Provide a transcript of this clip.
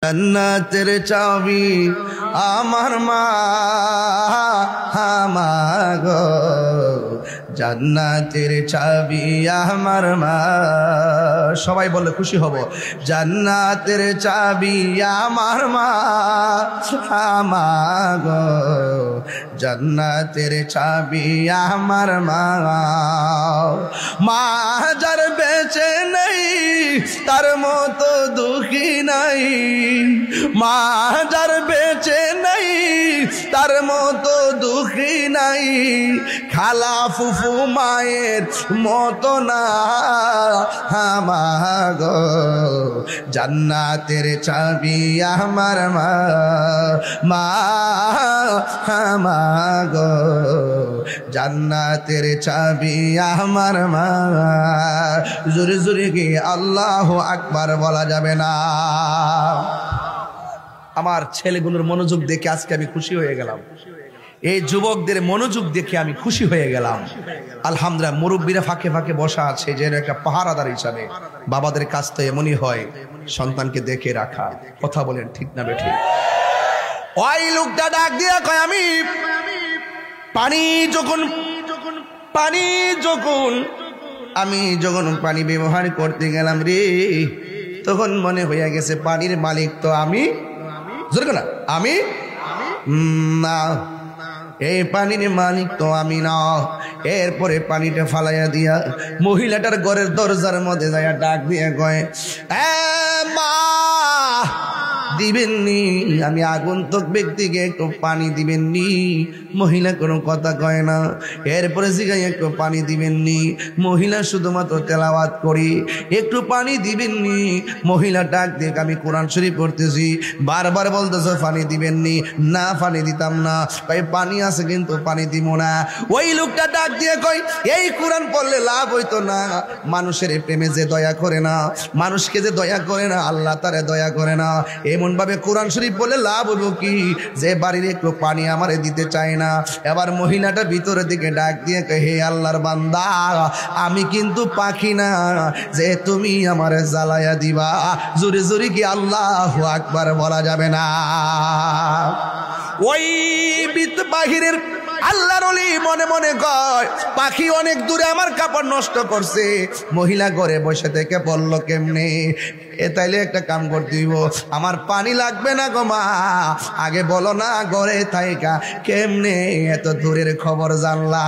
जन्नतेर चाबी आमार मा गो जन्नतेर चाबी आमार मा सबाई बोले खुशी हब जन्नतेर चाबी आमार मा गो जन्नतेर चाबी आमार मा जार बेचे नहीं तार मतो दुखी नहीं मा जार बेचे नहीं तार मतो दुखी नहीं खाला फुफु मायेर मतो ना गो जन्नतेर चाबी आमार मा गो जन्नतेर चाबी आमार मा जोरे जोरे के आल्लाहु আকবার বলা যাবে না। আমার ছেলেগুলোর মনোযোগ দেখে আজকে আমি খুশি হয়ে গেলাম, এই যুবকদের মনোযোগ দেখে আমি খুশি হয়ে গেলাম। আলহামদুলিল্লাহ মুরব্বীরা ফাঁকে ফাঁকে বসা আছে যেন একটা পাহারাদার হিসাবে। বাবাদের কাজ তো এমনই হয়, সন্তানকে দেখে রাখা। কথা বলেন ঠিক না বেঠিক? ওই লোকটা ডাক দিয়া কয় আমি যখন পানি ব্যবহার করতে গেলাম রে, তখন মনে হইয়া গেছে পানির মালিক তো আমি না, আমি না, এই পানির মালিক তো আমি না। এরপরে পানিটা ফালাইয়া দিয়া মহিলাটার ঘরের দরজার মধ্যে যাইয়া ডাক দিয়ে কয় মা দিবেননি, আমি আগন্তুক ব্যক্তিকে একটু পানি দিবেননি? মহিলা কোনো কথা কয় না। এরপরে জিগাই একটু পানি দিবেননি? মহিলা শুধুমাত্র তেলাওয়াত করি, একটু পানি দিবেননি? মহিলা ডাক দিয়ে আমি কোরআন শরীফ পড়তেছি, বারবার বলতেছে পানি দিবেননি? না, পানি দিতাম না। ভাই পানি আছে কিন্তু পানি দিব না। ওই লোকটা ডাক দিয়ে কই এই কোরআন পড়লে লাভ হইতো না? মানুষের প্রেমে যে দয়া করে না, মানুষকে যে দয়া করে না, আল্লাহ তারে দয়া করে না। এমন ভাবে কোরআন শরীফ বলে লাভ হইব কি? যে বাড়ির একটু পানি আমারে দিতে চায় না। এবার মহিলাটা ভিতরের দিকে ডাক দিয়ে কয় হে আল্লাহর বান্দা, আমি কিন্তু পাখি না যে তুমি আমারে জ্বালায়া দিবা। জোরে জোরে কি আল্লাহু আকবার বলা যাবে না? ওই বাহিরের আল্লাহর ওলি মনে মনে কয় পাখি অনেক দূরে আমার কাপড় নষ্ট করছে। মহিলা ঘরে বসে থেকে বলল কেমনে? তাইলে একটা কাম করতে দিব, আমার পানি লাগবে না গো মা, আগে বলো না ঘরে থাইকা কেমনে এত দূরের খবর জানলা?